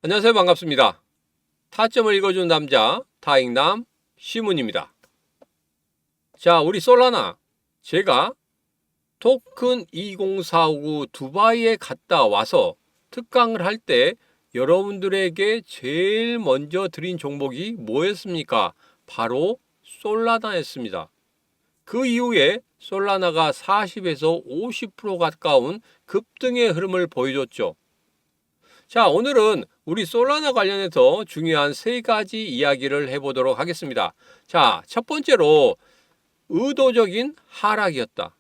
안녕하세요. 반갑습니다. 타점을 읽어주는 남자 타익남 시문입니다. 자, 우리 솔라나, 제가 토큰 2049 두바이에 갔다 와서 특강을 할 때 여러분들에게 제일 먼저 드린 종목이 뭐였습니까? 바로 솔라나였습니다. 그 이후에 솔라나가 40에서 50% 가까운 급등의 흐름을 보여줬죠. 자, 오늘은 우리 솔라나 관련해서 중요한 세 가지 이야기를 해보도록 하겠습니다. 자, 첫 번째로 의도적인 하락이었다.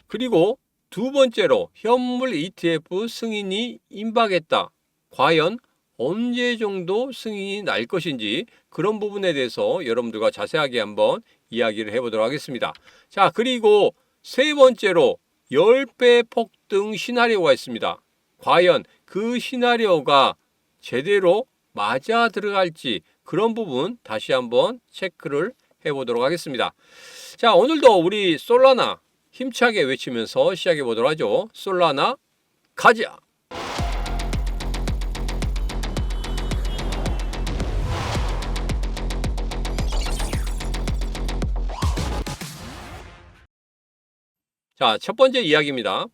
그리고 두 번째로 현물 ETF 승인이 임박했다. 과연 언제 정도 승인이 날 것인지 그런 부분에 대해서 여러분들과 자세하게 한번 이야기를 해보도록 하겠습니다. 자, 그리고 세 번째로 10배 폭등 시나리오가 있습니다. 과연 그 시나리오가 제대로 맞아 들어갈지 그런 부분 다시 한번 체크를 해보도록 하겠습니다. 자, 오늘도 우리 솔라나 힘차게 외치면서 시작해 보도록 하죠. 솔라나 가자! 자, 첫 번째 이야기입니다.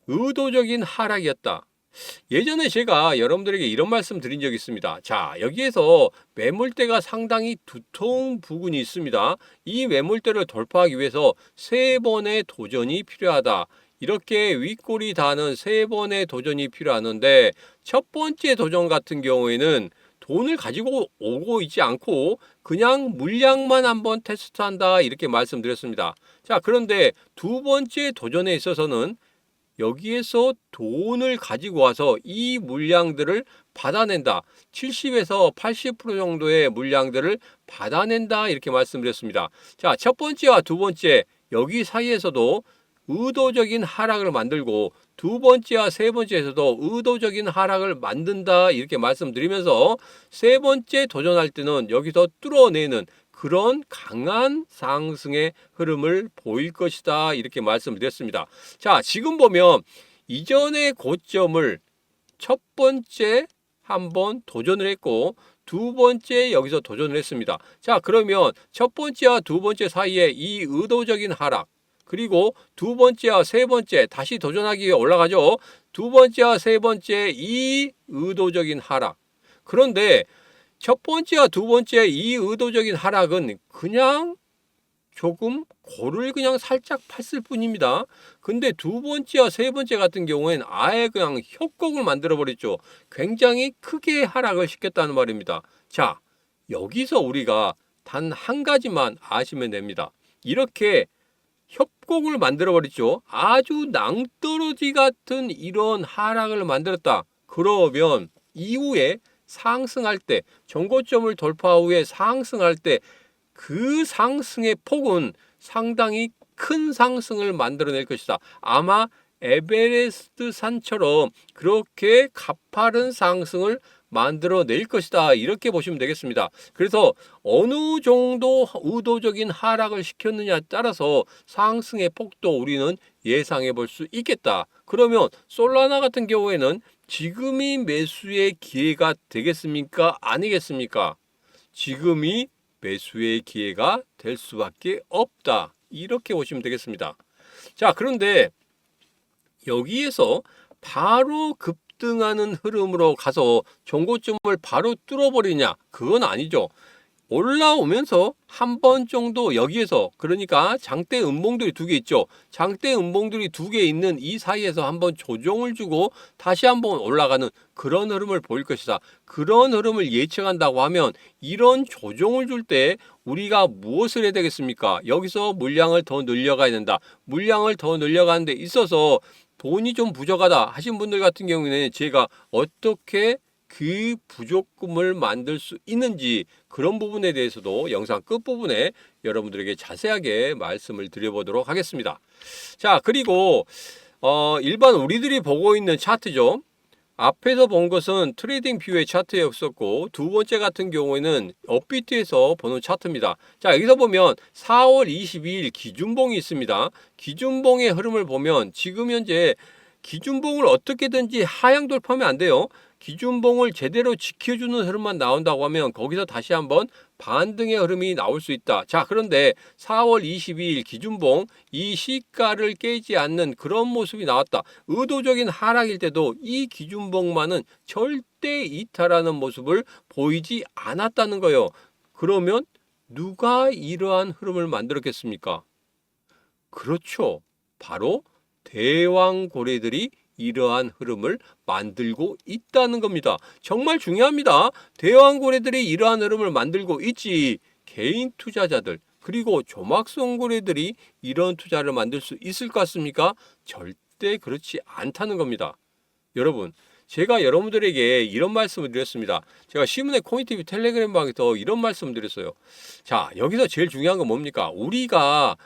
의도적인 하락이었다. 예전에 제가 여러분들에게 이런 말씀 드린 적이 있습니다. 자, 여기에서 매물대가 상당히 두터운 부분이 있습니다. 이 매물대를 돌파하기 위해서 세 번의 도전이 필요하다. 이렇게 윗골이 닿는 세 번의 도전이 필요하는데 첫 번째 도전 같은 경우에는 돈을 가지고 오고 있지 않고 그냥 물량만 한번 테스트한다 이렇게 말씀드렸습니다. 자, 그런데 두 번째 도전에 있어서는 여기에서 돈을 가지고 와서 이 물량들을 받아낸다. 70에서 80% 정도의 물량들을 받아낸다. 이렇게 말씀드렸습니다. 자, 첫 번째와 두 번째, 여기 사이에서도 의도적인 하락을 만들고 두 번째와 세 번째에서도 의도적인 하락을 만든다. 이렇게 말씀드리면서 세 번째 도전할 때는 여기서 뚫어내는 그런 강한 상승의 흐름을 보일 것이다. 이렇게 말씀드렸습니다. 자, 지금 보면 이전의 고점을 첫 번째 한번 도전을 했고 두 번째 여기서 도전을 했습니다. 자, 그러면 첫 번째와 두 번째 사이에 이 의도적인 하락 그리고 두 번째와 세 번째 다시 도전하기 위해 올라가죠. 두 번째와 세 번째 이 의도적인 하락. 그런데 첫 번째와 두 번째 이 의도적인 하락은 그냥 조금 고를 그냥 살짝 팠을 뿐입니다. 근데 두 번째와 세 번째 같은 경우에는 아예 그냥 협곡을 만들어 버렸죠. 굉장히 크게 하락을 시켰다는 말입니다. 자, 여기서 우리가 단 한 가지만 아시면 됩니다. 이렇게 협곡을 만들어 버렸죠. 아주 낭떠러지 같은 이런 하락을 만들었다. 그러면 이후에 상승할 때 전고점을 돌파 후에 상승할 때 그 상승의 폭은 상당히 큰 상승을 만들어낼 것이다. 아마 에베레스트 산처럼 그렇게 가파른 상승을 만들어낼 것이다. 이렇게 보시면 되겠습니다. 그래서 어느 정도 의도적인 하락을 시켰느냐에 따라서 상승의 폭도 우리는 예상해 볼 수 있겠다. 그러면 솔라나 같은 경우에는 지금이 매수의 기회가 되겠습니까? 아니겠습니까? 지금이 매수의 기회가 될 수밖에 없다. 이렇게 보시면 되겠습니다. 자, 그런데 여기에서 바로 급등하는 흐름으로 가서 전고점을 바로 뚫어버리냐? 그건 아니죠. 올라오면서 한 번 정도 여기에서 그러니까 장대 음봉들이 두 개 있죠. 장대 음봉들이 두 개 있는 이 사이에서 한번 조정을 주고 다시 한번 올라가는 그런 흐름을 보일 것이다. 그런 흐름을 예측한다고 하면 이런 조정을 줄 때 우리가 무엇을 해야 되겠습니까? 여기서 물량을 더 늘려가야 된다. 물량을 더 늘려가는 데 있어서 돈이 좀 부족하다 하신 분들 같은 경우에는 제가 어떻게 그 부족금을 만들 수 있는지 그런 부분에 대해서도 영상 끝부분에 여러분들에게 자세하게 말씀을 드려보도록 하겠습니다. 자, 그리고 일반 우리들이 보고 있는 차트죠. 앞에서 본 것은 트레이딩 뷰의 차트였었고 두 번째 같은 경우에는 업비트에서 보는 차트입니다. 자, 여기서 보면 4월 22일 기준봉이 있습니다. 기준봉의 흐름을 보면 지금 현재 기준봉을 어떻게든지 하향 돌파하면 안 돼요. 기준봉을 제대로 지켜주는 흐름만 나온다고 하면 거기서 다시 한번 반등의 흐름이 나올 수 있다. 자, 그런데 4월 22일 기준봉 이 시가를 깨지 않는 그런 모습이 나왔다. 의도적인 하락일 때도 이 기준봉만은 절대 이탈하는 모습을 보이지 않았다는 거예요. 그러면 누가 이러한 흐름을 만들었겠습니까? 그렇죠. 바로 대왕고래들이 이러한 흐름을 만들고 있다는 겁니다. 정말 중요합니다. 대왕고래들이 이러한 흐름을 만들고 있지 개인 투자자들 그리고 조막송고래들이 이런 투자를 만들 수 있을 것 같습니까? 절대 그렇지 않다는 겁니다. 여러분, 제가 여러분들에게 이런 말씀을 드렸습니다. 제가 시문의 코인TV 텔레그램 방에서 이런 말씀을 드렸어요. 자, 여기서 제일 중요한 건 뭡니까? 우리가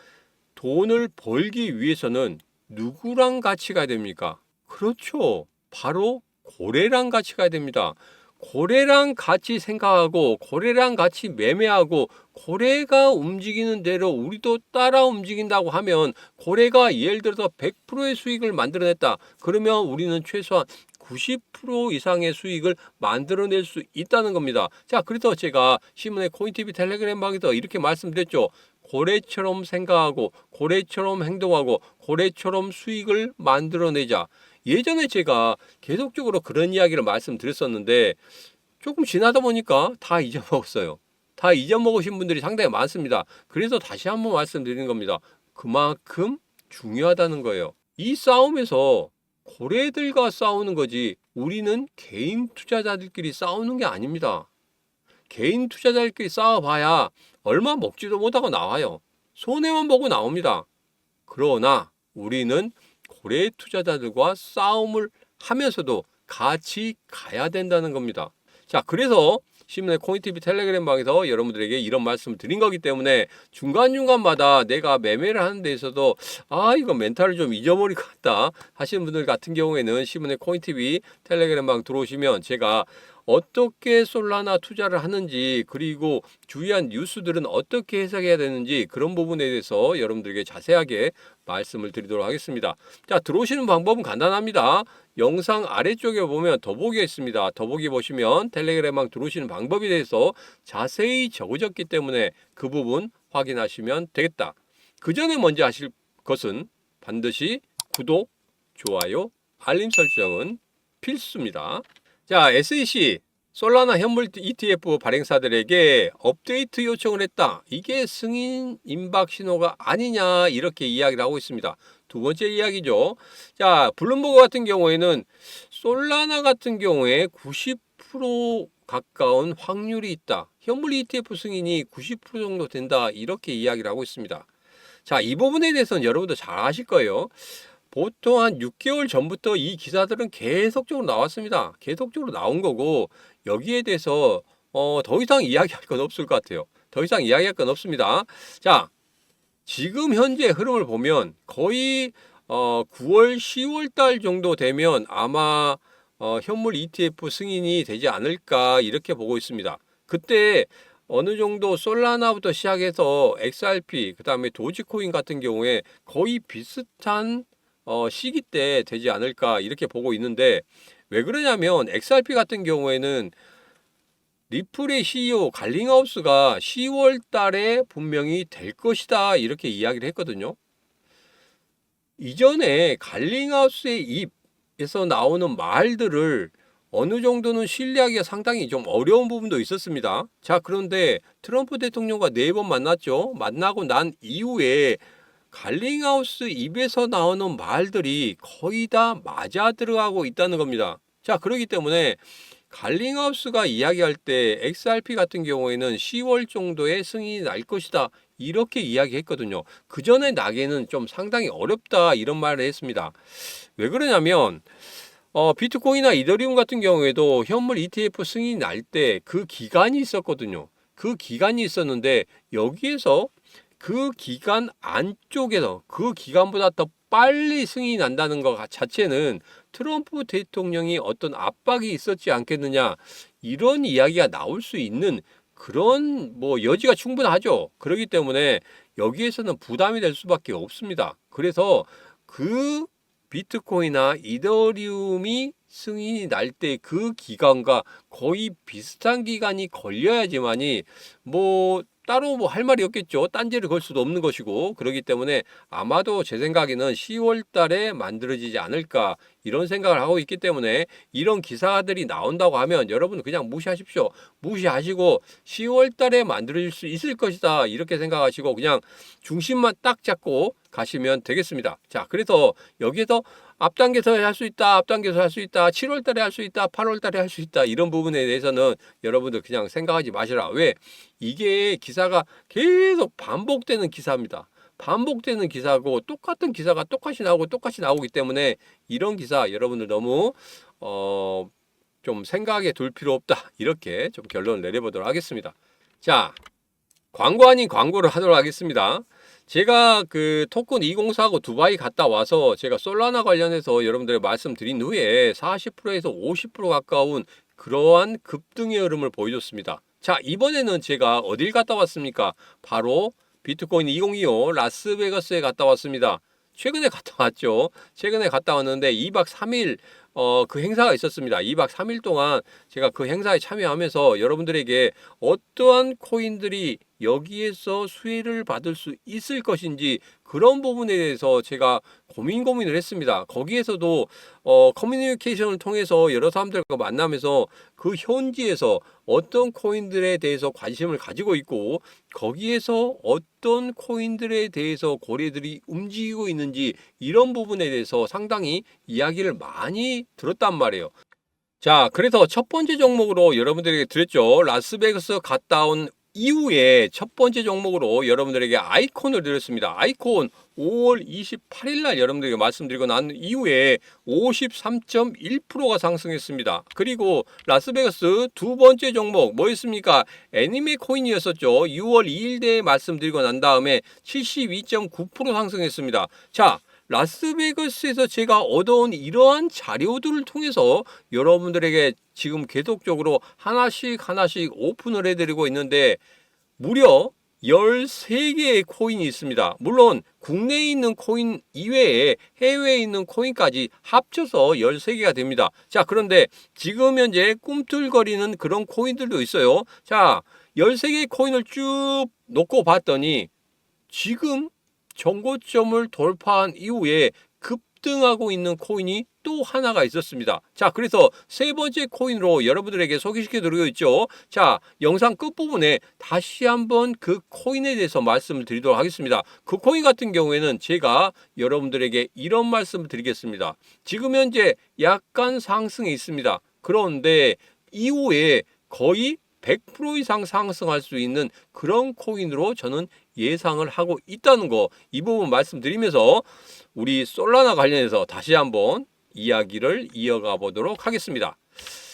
돈을 벌기 위해서는 누구랑 같이 가야 됩니까? 그렇죠. 바로 고래랑 같이 가야 됩니다. 고래랑 같이 생각하고 고래랑 같이 매매하고 고래가 움직이는 대로 우리도 따라 움직인다고 하면 고래가 예를 들어서 100%의 수익을 만들어냈다. 그러면 우리는 최소한 90% 이상의 수익을 만들어낼 수 있다는 겁니다. 자, 그래서 제가 신문의 코인TV 텔레그램 방에서 이렇게 말씀드렸죠. 고래처럼 생각하고 고래처럼 행동하고 고래처럼 수익을 만들어내자. 예전에 제가 계속적으로 그런 이야기를 말씀드렸었는데 조금 지나다 보니까 다 잊어먹었어요. 다 잊어먹으신 분들이 상당히 많습니다. 그래서 다시 한번 말씀드리는 겁니다. 그만큼 중요하다는 거예요. 이 싸움에서 고래들과 싸우는 거지 우리는 개인 투자자들끼리 싸우는 게 아닙니다. 개인 투자자들끼리 싸워봐야 얼마 먹지도 못하고 나와요. 손해만 보고 나옵니다. 그러나 우리는 고래 투자자들과 싸움을 하면서도 같이 가야 된다는 겁니다. 자, 그래서 신문의 코인TV 텔레그램 방에서 여러분들에게 이런 말씀을 드린 거기 때문에 중간중간마다 내가 매매를 하는 데 있어도 이거 멘탈을 좀 잊어버릴 것 같다 하시는 분들 같은 경우에는 신문의 코인TV 텔레그램 방 들어오시면 제가 어떻게 솔라나 투자를 하는지 그리고 주요한 뉴스들은 어떻게 해석해야 되는지 그런 부분에 대해서 여러분들에게 자세하게 말씀을 드리도록 하겠습니다. 자, 들어오시는 방법은 간단합니다. 영상 아래쪽에 보면 더보기가 있습니다. 더보기 보시면 텔레그램방 들어오시는 방법에 대해서 자세히 적어졌기 때문에 그 부분 확인하시면 되겠다. 그 전에 먼저 하실 것은 반드시 구독, 좋아요, 알림 설정은 필수입니다. 자, SEC 솔라나 현물 ETF 발행사들에게 업데이트 요청을 했다. 이게 승인 임박 신호가 아니냐 이렇게 이야기를 하고 있습니다. 두 번째 이야기죠. 자, 블룸버그 같은 경우에는 솔라나 같은 경우에 90% 가까운 확률이 있다. 현물 ETF 승인이 90% 정도 된다. 이렇게 이야기를 하고 있습니다. 자, 이 부분에 대해서는 여러분도 잘 아실 거예요. 보통 한 6개월 전부터 이 기사들은 계속적으로 나왔습니다. 계속적으로 나온 거고 여기에 대해서 더 이상 이야기할 건 없을 것 같아요. 더 이상 이야기할 건 없습니다. 자, 지금 현재 흐름을 보면 거의 9월, 10월 달 정도 되면 아마 현물 ETF 승인이 되지 않을까 이렇게 보고 있습니다. 그때 어느 정도 솔라나부터 시작해서 XRP, 그 다음에 도지코인 같은 경우에 거의 비슷한 시기 때 되지 않을까 이렇게 보고 있는데 왜 그러냐면 XRP 같은 경우에는 리플의 CEO 갈링하우스가 10월 달에 분명히 될 것이다 이렇게 이야기를 했거든요. 이전에 갈링하우스의 입에서 나오는 말들을 어느 정도는 신뢰하기가 상당히 좀 어려운 부분도 있었습니다. 자, 그런데 트럼프 대통령과 4번 만났죠. 만나고 난 이후에 갈링하우스 입에서 나오는 말들이 거의 다 맞아 들어가고 있다는 겁니다. 자, 그렇기 때문에 갈링하우스가 이야기할 때 XRP 같은 경우에는 10월 정도에 승인이 날 것이다 이렇게 이야기했거든요. 그 전에 나기는 좀 상당히 어렵다 이런 말을 했습니다. 왜 그러냐면 비트코인이나 이더리움 같은 경우에도 현물 ETF 승인이 날 때 그 기간이 있었거든요. 그 기간이 있었는데 여기에서 그 기간 안쪽에서 그 기간보다 더 빨리 승인이 난다는 것 자체는 트럼프 대통령이 어떤 압박이 있었지 않겠느냐 이런 이야기가 나올 수 있는 그런 여지가 충분하죠. 그렇기 때문에 여기에서는 부담이 될 수밖에 없습니다. 그래서 그 비트코인이나 이더리움이 승인이 날 때 그 기간과 거의 비슷한 기간이 걸려야지만이 뭐 따로 뭐 할 말이 없겠죠. 딴지를 걸 수도 없는 것이고, 그렇기 때문에 아마도 제 생각에는 10월 달에 만들어지지 않을까 이런 생각을 하고 있기 때문에, 이런 기사들이 나온다고 하면 여러분 그냥 무시하십시오. 무시하시고 10월 달에 만들어질 수 있을 것이다 이렇게 생각하시고 그냥 중심만 딱 잡고 가시면 되겠습니다. 자, 그래서 여기에서 앞당겨서 할 수 있다, 앞당겨서 할 수 있다, 7월 달에 할 수 있다, 8월 달에 할 수 있다, 이런 부분에 대해서는 여러분들 그냥 생각하지 마시라. 왜? 이게 기사가 계속 반복되는 기사입니다. 반복되는 기사고 똑같은 기사가 똑같이 나오고 똑같이 나오기 때문에 이런 기사 여러분들 너무 좀 생각에 둘 필요 없다, 이렇게 좀 결론을 내려보도록 하겠습니다. 자, 광고 아닌 광고를 하도록 하겠습니다. 제가 그 토큰 2049 두바이 갔다 와서 제가 솔라나 관련해서 여러분들에게 말씀드린 후에 40%에서 50% 가까운 그러한 급등의 흐름을 보여줬습니다. 자, 이번에는 제가 어딜 갔다 왔습니까? 바로 비트코인 2025 라스베가스에 갔다 왔습니다. 최근에 갔다 왔죠. 최근에 갔다 왔는데 2박 3일 그 행사가 있었습니다. 2박 3일 동안 제가 그 행사에 참여하면서 여러분들에게 어떠한 코인들이 여기에서 수혜를 받을 수 있을 것인지 그런 부분에 대해서 제가 고민을 했습니다. 거기에서도 커뮤니케이션을 통해서 여러 사람들과 만나면서 그 현지에서 어떤 코인들에 대해서 관심을 가지고 있고 거기에서 어떤 코인들에 대해서 고래들이 움직이고 있는지 이런 부분에 대해서 상당히 이야기를 많이 들었단 말이에요. 자, 그래서 첫 번째 종목으로 여러분들에게 드렸죠. 라스베가스 갔다 온 이후에 첫 번째 종목으로 여러분들에게 아이콘을 드렸습니다. 아이콘 5월 28일 날 여러분들에게 말씀드리고 난 이후에 53.1%가 상승했습니다. 그리고 라스베가스 두 번째 종목 뭐였습니까? 애니메 코인이었었죠. 6월 2일 대에 말씀드리고 난 다음에 72.9% 상승했습니다. 자, 라스베가스에서 제가 얻어온 이러한 자료들을 통해서 여러분들에게 지금 계속적으로 하나씩 오픈을 해드리고 있는데 무려 13개의 코인이 있습니다. 물론 국내에 있는 코인 이외에 해외에 있는 코인까지 합쳐서 13개가 됩니다. 자, 그런데 지금 현재 꿈틀거리는 그런 코인들도 있어요. 자, 13개의 코인을 쭉 놓고 봤더니 지금 정고점을 돌파한 이후에 급등하고 있는 코인이 또 하나가 있었습니다. 자, 그래서 세 번째 코인으로 여러분들에게 소개시켜 드리고 있죠. 자, 영상 끝부분에 다시 한번 그 코인에 대해서 말씀을 드리도록 하겠습니다. 그 코인 같은 경우에는 제가 여러분들에게 이런 말씀을 드리겠습니다. 지금 현재 약간 상승이 있습니다. 그런데 이후에 거의 100% 이상 상승할 수 있는 그런 코인으로 저는 예상을 하고 있다는 거, 이 부분 말씀드리면서 우리 솔라나 관련해서 다시 한번 이야기를 이어가 보도록 하겠습니다.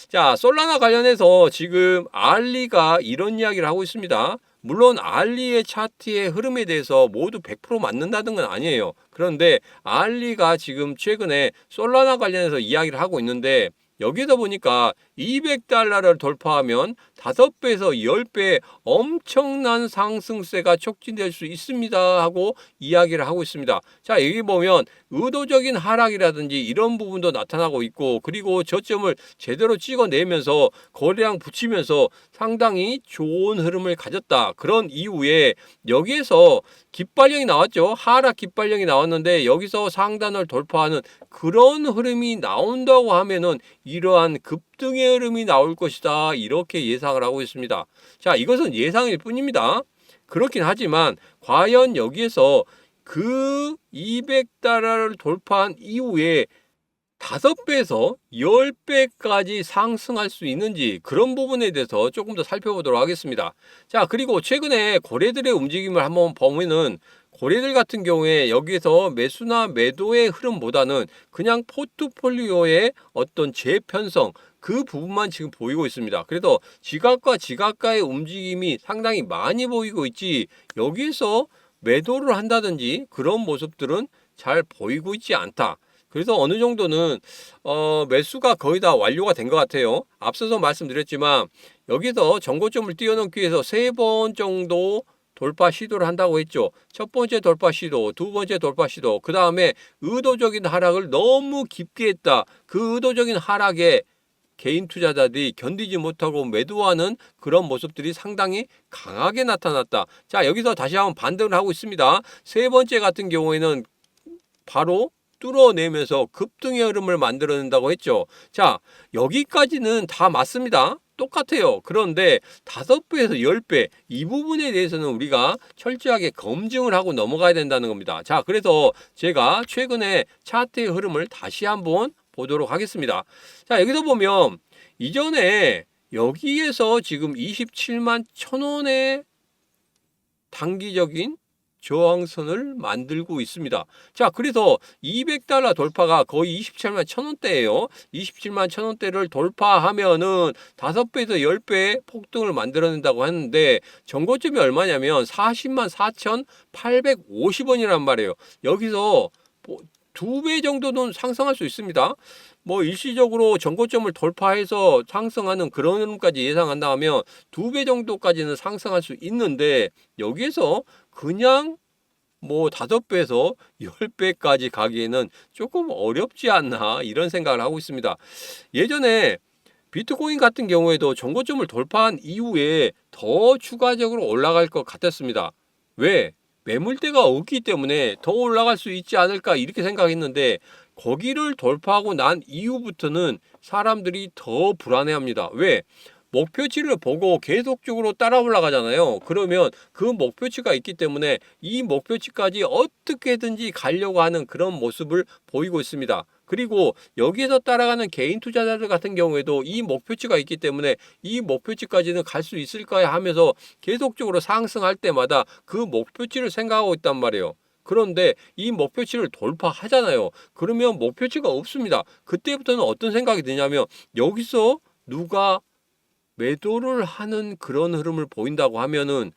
자, 솔라나 관련해서 지금 알리가 이런 이야기를 하고 있습니다. 물론 알리의 차트의 흐름에 대해서 모두 100% 맞는다는 건 아니에요. 그런데 알리가 지금 최근에 솔라나 관련해서 이야기를 하고 있는데 여기다 보니까 200달러를 돌파하면 5배에서 10배 엄청난 상승세가 촉진될 수 있습니다 하고 이야기를 하고 있습니다. 자, 여기 보면 의도적인 하락이라든지 이런 부분도 나타나고 있고, 그리고 저점을 제대로 찍어내면서 거래량 붙이면서 상당히 좋은 흐름을 가졌다. 그런 이후에 여기에서 깃발령이 나왔죠. 하락 깃발령이 나왔는데 여기서 상단을 돌파하는 그런 흐름이 나온다고 하면은 이러한 급등의 흐름이 나올 것이다, 이렇게 예상을 하고 있습니다. 자, 이것은 예상일 뿐입니다. 그렇긴 하지만 과연 여기에서 그 200달러를 돌파한 이후에 5배에서 10배까지 상승할 수 있는지 그런 부분에 대해서 조금 더 살펴보도록 하겠습니다. 자, 그리고 최근에 고래들의 움직임을 한번 보면은 고래들 같은 경우에 여기에서 매수나 매도의 흐름보다는 그냥 포트폴리오의 어떤 재편성 그 부분만 지금 보이고 있습니다. 그래서 지갑과 지갑가의 움직임이 상당히 많이 보이고 있지 여기서 매도를 한다든지 그런 모습들은 잘 보이고 있지 않다. 그래서 어느 정도는 매수가 거의 다 완료가 된 것 같아요. 앞서서 말씀드렸지만 여기서 정고점을 뛰어넘기 위해서 3번 정도 돌파 시도를 한다고 했죠. 첫 번째 돌파 시도, 두 번째 돌파 시도, 그 다음에 의도적인 하락을 너무 깊게 했다. 그 의도적인 하락에 개인 투자자들이 견디지 못하고 매도하는 그런 모습들이 상당히 강하게 나타났다. 자, 여기서 다시 한번 반등을 하고 있습니다. 세 번째 같은 경우에는 바로 뚫어내면서 급등의 흐름을 만들어낸다고 했죠. 자, 여기까지는 다 맞습니다. 똑같아요. 그런데 5배에서 10배 이 부분에 대해서는 우리가 철저하게 검증을 하고 넘어가야 된다는 겁니다. 자, 그래서 제가 최근에 차트의 흐름을 다시 한번 보도록 하겠습니다. 자, 여기서 보면 이전에 여기에서 지금 27만 1,000원의 단기적인 저항선을 만들고 있습니다. 자, 그래서 200달러 돌파가 거의 27만 1,000원대예요. 27만 1,000원대를 돌파하면은 5배에서 10배 폭등을 만들어낸다고 하는데 전고점이 얼마냐면 40만 4,850원이란 말이에요. 여기서 2배 정도는 상승할 수 있습니다. 일시적으로 전고점을 돌파해서 상승하는 그런 흐름까지 예상한다 하면 2배 정도까지는 상승할 수 있는데 여기에서 그냥 5배에서 10배까지 가기에는 조금 어렵지 않나 이런 생각을 하고 있습니다. 예전에 비트코인 같은 경우에도 전고점을 돌파한 이후에 더 추가적으로 올라갈 것 같았습니다. 왜? 매물대가 없기 때문에 더 올라갈 수 있지 않을까 이렇게 생각했는데 거기를 돌파하고 난 이후부터는 사람들이 더 불안해합니다. 왜? 목표치를 보고 계속적으로 따라 올라가잖아요. 그러면 그 목표치가 있기 때문에 이 목표치까지 어떻게든지 가려고 하는 그런 모습을 보이고 있습니다. 그리고 여기에서 따라가는 개인 투자자들 같은 경우에도 이 목표치가 있기 때문에 이 목표치까지는 갈 수 있을까 하면서 계속적으로 상승할 때마다 그 목표치를 생각하고 있단 말이에요. 그런데 이 목표치를 돌파하잖아요. 그러면 목표치가 없습니다. 그때부터는 어떤 생각이 드냐면 여기서 누가 매도를 하는 그런 흐름을 보인다고 하면은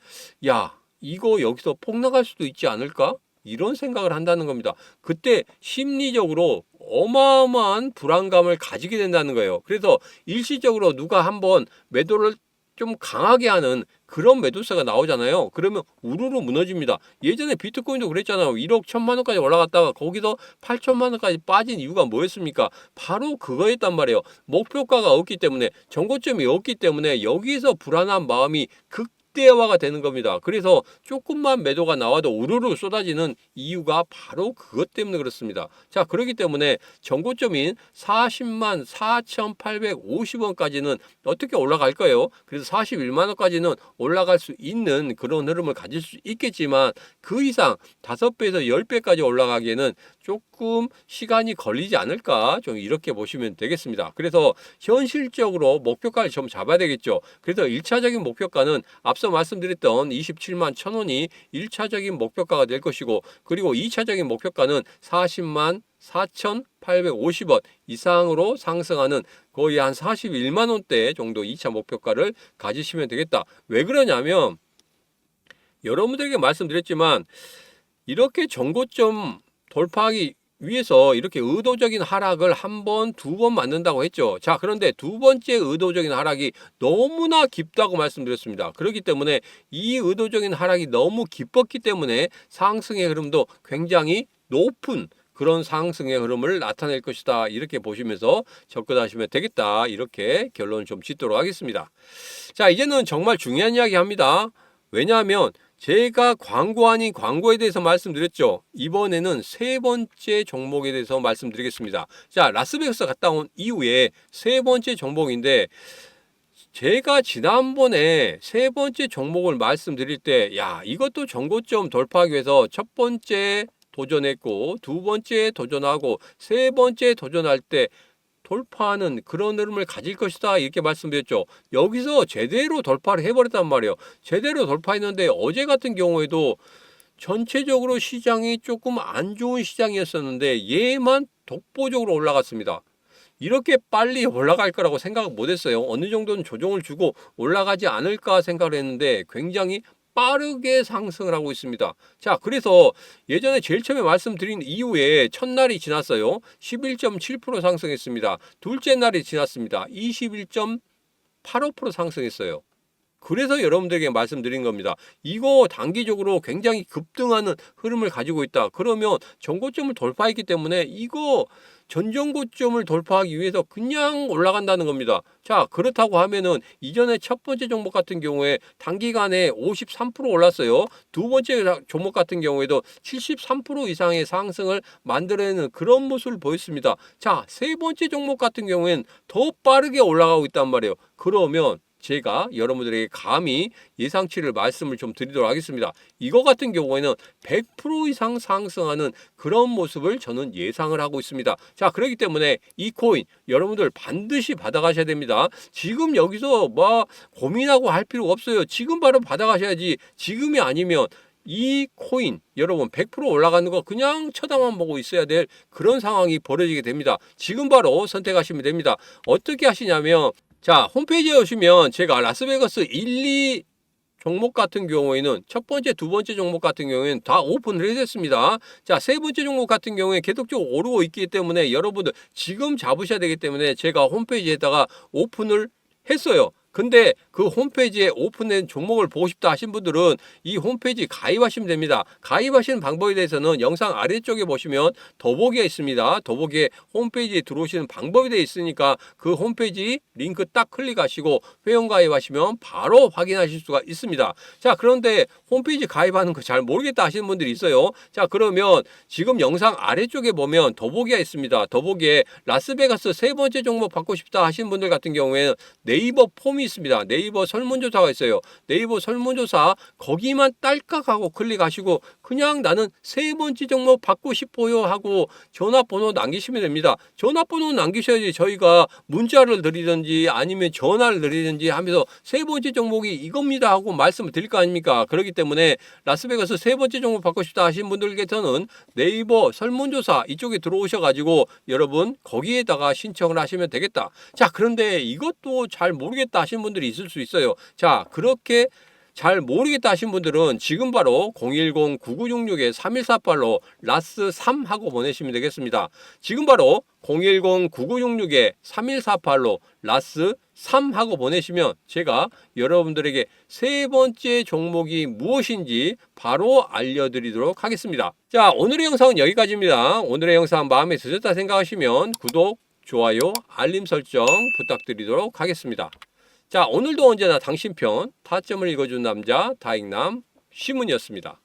야, 이거 여기서 폭락할 수도 있지 않을까? 이런 생각을 한다는 겁니다. 그때 심리적으로 어마어마한 불안감을 가지게 된다는 거예요. 그래서 일시적으로 누가 한번 매도를 좀 강하게 하는 그런 매도세가 나오잖아요. 그러면 우르르 무너집니다. 예전에 비트코인도 그랬잖아요. 1억 1천만 원까지 올라갔다가 거기서 8천만 원까지 빠진 이유가 뭐였습니까? 바로 그거였단 말이에요. 목표가가 없기 때문에 정고점이 없기 때문에 여기서 불안한 마음이 극대화가 되는 겁니다. 그래서 조금만 매도가 나와도 우르르 쏟아지는 이유가 바로 그것 때문에 그렇습니다. 자, 그렇기 때문에 정고점인 40만 4,850원까지는 어떻게 올라갈 거예요? 그래서 41만 원까지는 올라갈 수 있는 그런 흐름을 가질 수 있겠지만 그 이상 5배에서 10배까지 올라가기에는 조금 시간이 걸리지 않을까 좀 이렇게 보시면 되겠습니다. 그래서 현실적으로 목표가를 좀 잡아야 되겠죠. 그래서 1차적인 목표가는 앞서 말씀드렸던 27만 1,000원이 1차적인 목표가가 될 것이고 그리고 2차적인 목표가는 40만 4,850원 이상으로 상승하는 거의 한 41만 원대 정도 2차 목표가를 가지시면 되겠다. 왜 그러냐면 여러분들에게 말씀드렸지만 이렇게 전고점 돌파하기 위해서 이렇게 의도적인 하락을 한 번, 2번 만든다고 했죠. 자, 그런데 두 번째 의도적인 하락이 너무나 깊다고 말씀드렸습니다. 그렇기 때문에 이 의도적인 하락이 너무 깊었기 때문에 상승의 흐름도 굉장히 높은 그런 상승의 흐름을 나타낼 것이다. 이렇게 보시면서 접근하시면 되겠다. 이렇게 결론을 좀 짓도록 하겠습니다. 자, 이제는 정말 중요한 이야기 합니다. 왜냐하면 제가 광고 아닌 광고에 대해서 말씀드렸죠. 이번에는 세 번째 종목에 대해서 말씀드리겠습니다. 자, 라스베가스 갔다 온 이후에 세 번째 종목인데 제가 지난번에 세 번째 종목을 말씀드릴 때 이것도 전고점 돌파하기 위해서 첫 번째 도전했고 두 번째 도전하고 세 번째 도전할 때 돌파하는 그런 흐름을 가질 것이다 이렇게 말씀드렸죠. 여기서 제대로 돌파를 해버렸단 말이에요. 제대로 돌파했는데 어제 같은 경우에도 전체적으로 시장이 조금 안 좋은 시장이었었는데 얘만 독보적으로 올라갔습니다. 이렇게 빨리 올라갈 거라고 생각 못 했어요. 어느 정도는 조정을 주고 올라가지 않을까 생각을 했는데 굉장히 빠르게 상승을 하고 있습니다. 자, 그래서 예전에 제일 처음에 말씀드린 이후에 첫날이 지났어요. 11.7% 상승했습니다. 둘째 날이 지났습니다. 21.85% 상승했어요. 그래서 여러분들에게 말씀드린 겁니다. 이거 단기적으로 굉장히 급등하는 흐름을 가지고 있다. 그러면 전고점을 돌파했기 때문에 이거 전전고점을 돌파하기 위해서 그냥 올라간다는 겁니다. 자, 그렇다고 하면은 이전에 첫 번째 종목 같은 경우에 단기간에 53% 올랐어요. 두 번째 종목 같은 경우에도 73% 이상의 상승을 만들어내는 그런 모습을 보였습니다. 자, 세 번째 종목 같은 경우에는 더 빠르게 올라가고 있단 말이에요. 그러면 제가 여러분들에게 감히 예상치를 말씀을 좀 드리도록 하겠습니다. 이거 같은 경우에는 100% 이상 상승하는 그런 모습을 저는 예상을 하고 있습니다. 자, 그렇기 때문에 이 코인 여러분들 반드시 받아가셔야 됩니다. 지금 여기서 뭐 고민하고 할 필요 없어요. 지금 바로 받아가셔야지. 지금이 아니면 이 코인 여러분 100% 올라가는 거 그냥 쳐다만 보고 있어야 될 그런 상황이 벌어지게 됩니다. 지금 바로 선택하시면 됩니다. 어떻게 하시냐면 자, 홈페이지에 오시면 제가 라스베가스 1, 2 종목 같은 경우에는 첫 번째, 두 번째 종목 같은 경우에는 다 오픈을 해줬습니다. 자, 세 번째 종목 같은 경우에 계속적으로 오르고 있기 때문에 여러분들 지금 잡으셔야 되기 때문에 제가 홈페이지에다가 오픈을 했어요. 근데 그 홈페이지에 오픈된 종목을 보고 싶다 하신 분들은 이 홈페이지 가입하시면 됩니다. 가입하시는 방법에 대해서는 영상 아래쪽에 보시면 더보기가 있습니다. 더보기에 홈페이지에 들어오시는 방법이 되어 있으니까 그 홈페이지 링크 딱 클릭하시고 회원 가입하시면 바로 확인하실 수가 있습니다. 자, 그런데 홈페이지 가입하는 거 잘 모르겠다 하시는 분들이 있어요. 자, 그러면 지금 영상 아래쪽에 보면 더보기가 있습니다. 더보기에 라스베가스 세 번째 종목 받고 싶다 하시는 분들 같은 경우에는 네이버 폼이 있습니다. 네이버 설문조사가 있어요. 네이버 설문조사 거기만 딸깍 하고 클릭하시고 그냥 나는 세 번째 종목 받고 싶어요 하고 전화번호 남기시면 됩니다. 전화번호 남기셔야지 저희가 문자를 드리든지 아니면 전화를 드리든지 하면서 세 번째 종목이 이겁니다 하고 말씀을 드릴 거 아닙니까? 그렇기 때문에 라스베가스 세 번째 종목 받고 싶다 하신 분들께서는 네이버 설문조사 이쪽에 들어오셔가지고 여러분 거기에다가 신청을 하시면 되겠다. 자, 그런데 이것도 잘 모르겠다 하신 분들이 있을 수 있어요. 자, 그렇게 잘 모르겠다 하신 분들은 지금 바로 010-9966-3148로 라스3 하고 보내시면 되겠습니다. 지금 바로 010-9966-3148로 라스3 하고 보내시면 제가 여러분들에게 세 번째 종목이 무엇인지 바로 알려드리도록 하겠습니다. 자, 오늘의 영상은 여기까지입니다. 오늘의 영상 마음에 드셨다 생각하시면 구독, 좋아요, 알림 설정 부탁드리도록 하겠습니다. 자, 오늘도 언제나 당신 편 타점을 읽어준 남자 다익남 시문이었습니다.